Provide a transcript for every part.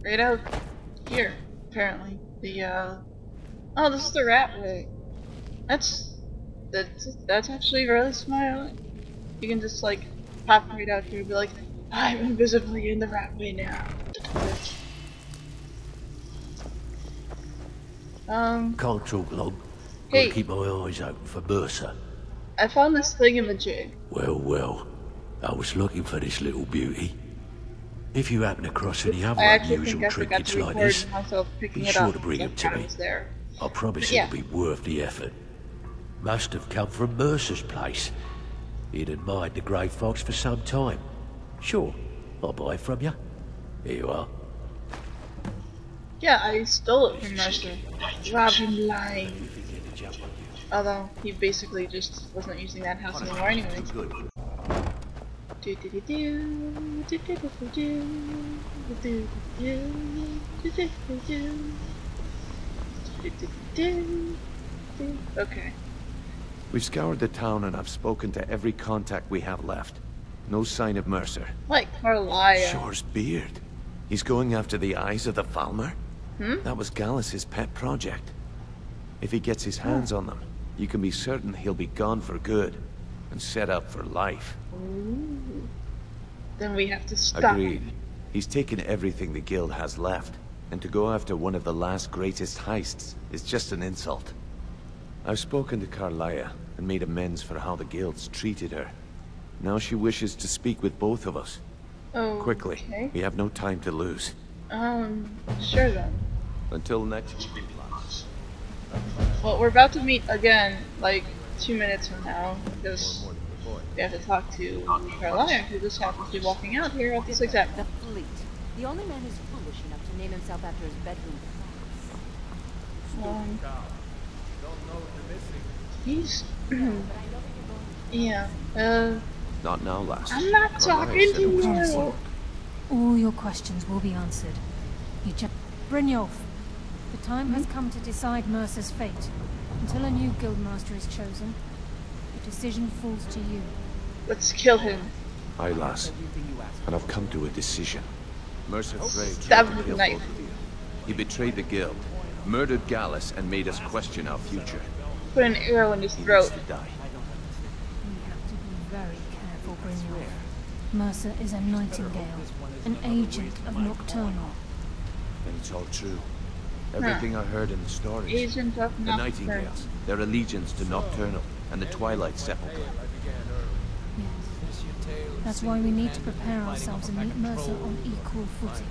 right out here, apparently. Oh, this is the rat way. That's actually really smart. You can just like pop right out here and be like, I'm invisibly in the rat way now. Can't talk long. Hey. Gotta keep my eyes open for Mercer. I found this thingamajig. Well, I was looking for this little beauty. If you happen across any other I actually unusual think I forgot trinkets to like record this, myself picking be it sure up. to bring them to me. There. I promise Yeah. it'll be worth the effort. Must have come from Mercer's place. He'd admired the grey fox for some time. Sure, I'll buy it from you. Here you are. Yeah, I stole it from Mercer. Rob him lying. Although, he basically just wasn't using that house anymore anyway. Okay. We've scoured the town and I've spoken to every contact we have left. No sign of Mercer. Like Carlisle. Shore's beard. He's going after the eyes of the Falmer? That was Gallus's pet project. If he gets his hands on them, you can be certain he'll be gone for good and set up for life. Ooh. Then we have to stop Agreed. him. He's taken everything the guild has left, and to go after one of the last greatest heists is just an insult. I've spoken to Carlisle and made amends for how the guild's treated her. Now she wishes to speak with both of us. Oh, Quickly, okay. we have no time to lose. Sure then. Until next week. Well, we're about to meet again, like 2 minutes from now, because we have to talk to Carlisle, who just happens to be walking out here at this exact The fleet. The only man who's foolish enough to name himself after his bedroom. He's yeah. Not now, lass. I'm not talking to you. All your questions will be answered. You just Brynjolf. The time has come to decide Mercer's fate. Until a new guildmaster is chosen, the decision falls to you. Let's kill him. Aye, lass. And I've come to a decision. Mercer Frey Stab tried him to with a kill knife. both of you. He betrayed the guild, murdered Gallus, and made us question our future. Put an arrow in his He throat. needs to die. We have to be very careful, Brynjolf. Mercer is a nightingale, an agent of Nocturnal. And it's all true. Everything I heard in the stories. Agent of The Nocturnal. Nightingales, their allegiance to Nocturnal, and the Twilight sepul-huh. Yes. That's why we need to prepare ourselves and meet Mercer on equal footing.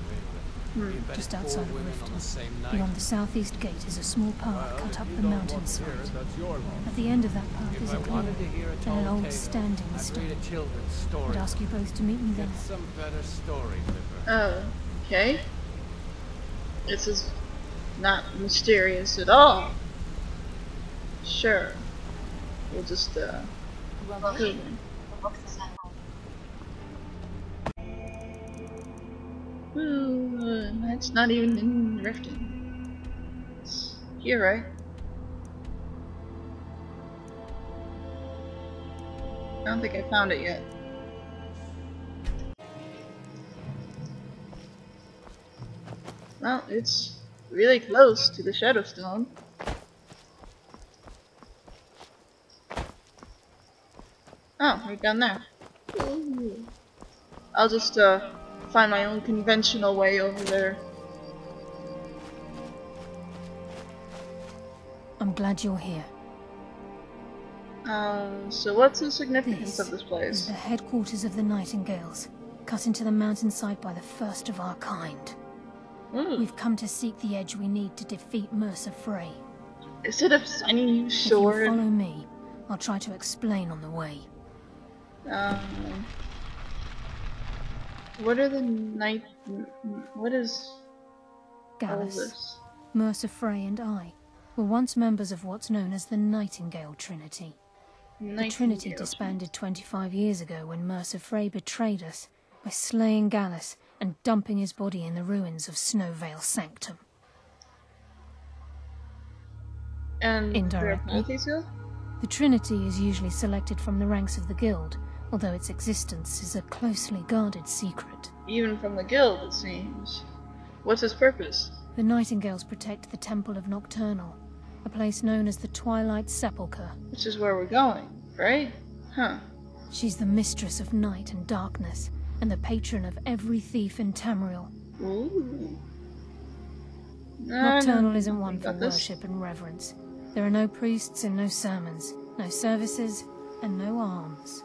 Just outside of Riften, beyond the southeast gate is a small path cut up the mountainside. At the end of that path is a clearing and an old standing stone. I'd ask you both to meet me there. Oh, okay. This is not mysterious at all. Sure. We'll just go then. Ooh, that's not even in Riften. It's here, right? I don't think I found it yet. Well, it's really close to the Shadowstone. Oh, right down there. Ooh. I'll just find my own conventional way over there. I'm glad you're here. So what's the significance of this Is place? the headquarters of the Nightingales, cut into the mountainside by the first of our kind. We've come to seek the edge we need to defeat Mercer Frey. Is it a shiny new If you sword? follow me, I'll try to explain on the way. What are the what is all Gallus, this? Mercer Frey and I were once members of what's known as the Nightingale Trinity. The Trinity Nightingale. disbanded 25 years ago when Mercer Frey betrayed us by slaying Gallus and dumping his body in the ruins of Snowvale Sanctum. And Indirectly. Guild? The Trinity is usually selected from the ranks of the Guild, although its existence is a closely guarded secret. Even from the guild, it seems. What's his purpose? The Nightingales protect the Temple of Nocturnal, a place known as the Twilight sepul-huh. Which is where we're going, right? Huh. She's the mistress of night and darkness, and the patron of every thief in Tamriel. Ooh. Nocturnal isn't one for worship and reverence. There are no priests and no sermons, no services, and no alms.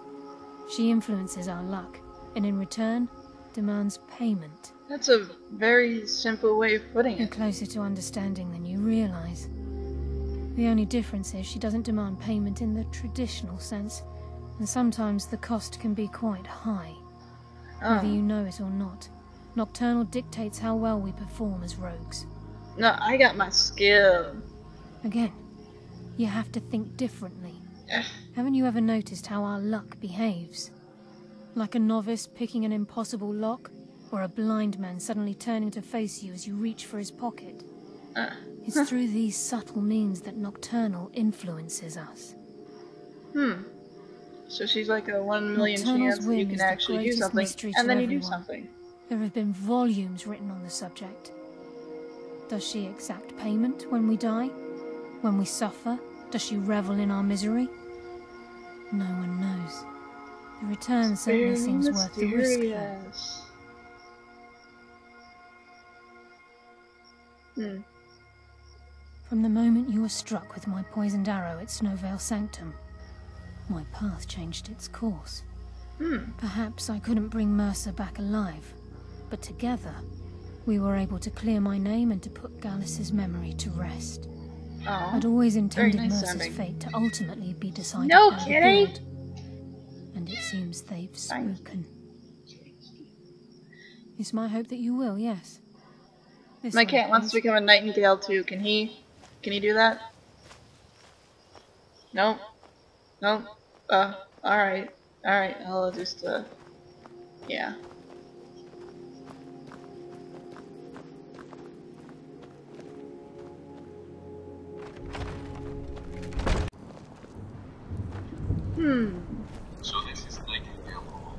She influences our luck, and in return, demands payment. That's a very simple way of putting You're it. closer to understanding than you realize. The only difference is she doesn't demand payment in the traditional sense, and sometimes the cost can be quite high. Whether you know it or not, Nocturnal dictates how well we perform as rogues. No, I got my skill. Again, you have to think differently. Eh. Haven't you ever noticed how our luck behaves? Like a novice picking an impossible lock, or a blind man suddenly turning to face you as you reach for his pocket. It's through these subtle means that Nocturnal influences us. So she's like a 1 in a million Nocturnal's chance that you whim can is the actually do greatest something, mystery and to then you do everyone. something. There have been volumes written on the subject. Does she exact payment when we die? When we suffer? Does she revel in our misery? No one knows. The return certainly seems worth the risk, though. From the moment you were struck with my poisoned arrow at Snowvale Sanctum, my path changed its course. Perhaps I couldn't bring Mercer back alive, but together, we were able to clear my name and to put Gallus's memory to rest. Oh, I'd always intended nice Mercer's sounding. fate to ultimately be decided No by the kidding? Guild. And it seems they've spoken. It's my hope that you will, yes. This My way, cat wants to please. become a nightingale too. Can he do that? Nope. Nope. Alright. Alright, I'll just, yeah. So this is Nightingale Hall.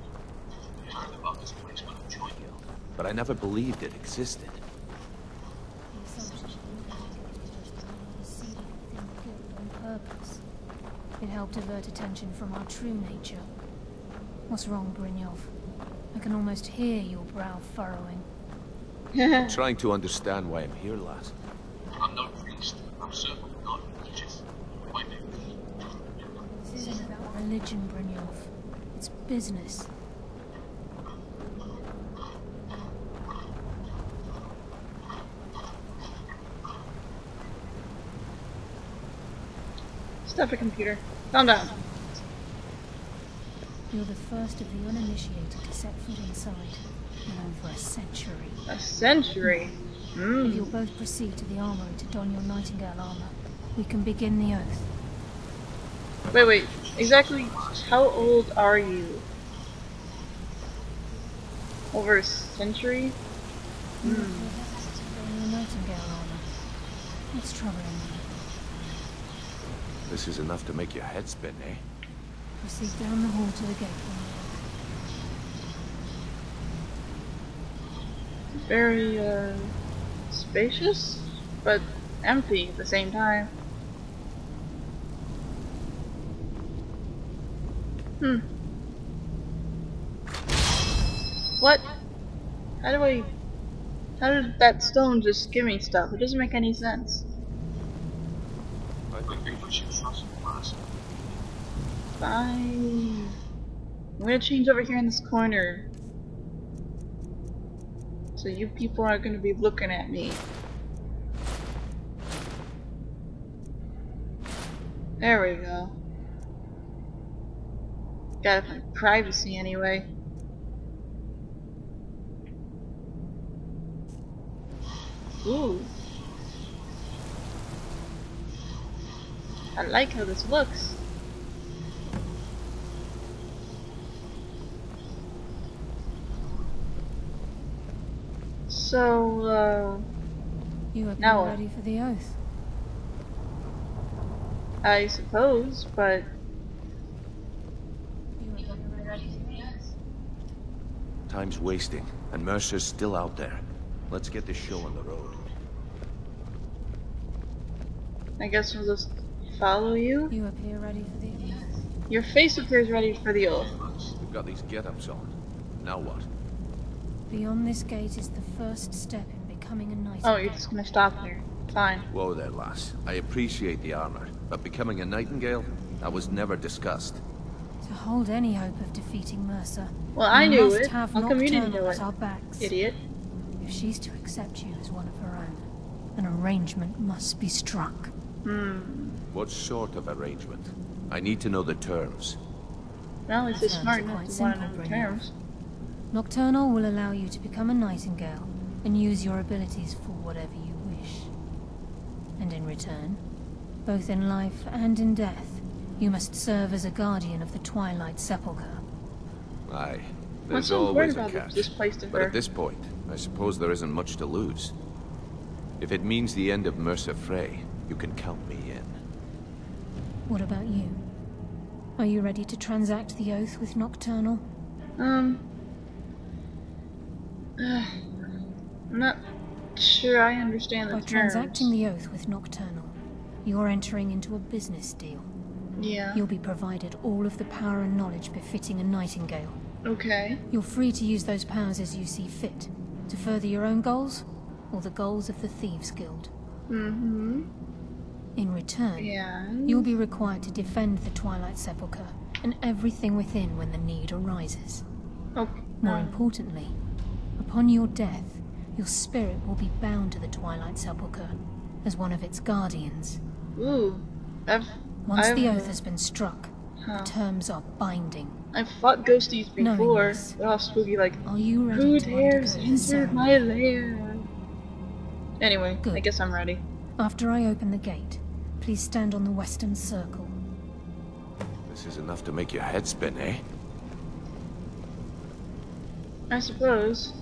I heard about this place when I joined you. But I never believed it existed. The assumption was just another seed within the Guild on purpose. It helped divert attention from our true nature. What's wrong, Brynjolf? I can almost hear your brow furrowing. Trying to understand why I'm here, lad. I'm no priest. I'm certainly not religious. My name This isn't about religion, Brynjolf. It's business. Stop it, computer. Calm down. You're the first of the uninitiated to set foot inside in over a century. A century? If you'll both proceed to the armory to don your Nightingale armor, we can begin the oath. Wait. Exactly how old are you? Over a century? Don your Nightingale armor. What's troubling you? This is enough to make your head spin, eh? Proceed down the hall to the gate when you're Very, spacious, but empty at the same time. What? How did that stone just give me stuff? It doesn't make any sense. I think we should trust Mercer. Fine. I'm gonna change over here in this corner. So you people are gonna be looking at me. There we go. Gotta find privacy anyway. Ooh. I like how this looks. So, You are Now what? ready for the oath. I suppose, but You are ready Time's wasting, and Mercer's still out there. Let's get this show on the road. I guess we'll just follow you. You appear ready for the oath. Your face appears ready for the oath. We've got these get-ups on. Now what? Beyond this gate is the first step in becoming a knight. Oh, you're just gonna stop there. Fine. Whoa there, lass. I appreciate the armor, but becoming a Nightingale? That was never discussed. To hold any hope of defeating Mercer, Well, I we knew must it. have How come you didn't Nocturnal know at it? our backs. Idiot. If she's to accept you as one of her own, an arrangement must be struck. What sort of arrangement? I need to know the terms. Well, at least they're Terms smart are enough quite to want to simple, know the Brynjolf. terms. Nocturnal will allow you to become a Nightingale and use your abilities for whatever you wish. And in return, both in life and in death, you must serve as a guardian of the Twilight sepul-huh. Aye. What's There's so always important a about catch. this place to But her? at this point, I suppose there isn't much to lose. If it means the end of Mercer Frey, you can count me in. What about you? Are you ready to transact the oath with Nocturnal? I'm not sure I understand the By terms. transacting the oath with Nocturnal, you're entering into a business deal. Yeah. You'll be provided all of the power and knowledge befitting a Nightingale. Okay. You're free to use those powers as you see fit, to further your own goals, or the goals of the Thieves Guild. Mm-hmm. In return, Yeah. you'll be required to defend the Twilight sepul-huh and everything within when the need arises. Okay. More importantly, upon your death, your spirit will be bound to the Twilight sepul-huh as one of its guardians. Ooh. Once the I've- oath has been struck, Huh. the terms are binding. I've fought ghosties Knowing before. this, They're all spooky like, Are you ready who to dares undergo the enter ceremony? my lair? Anyway, I Good. guess I'm ready. After I open the gate, please stand on the western circle. This is enough to make your head spin, eh? I suppose.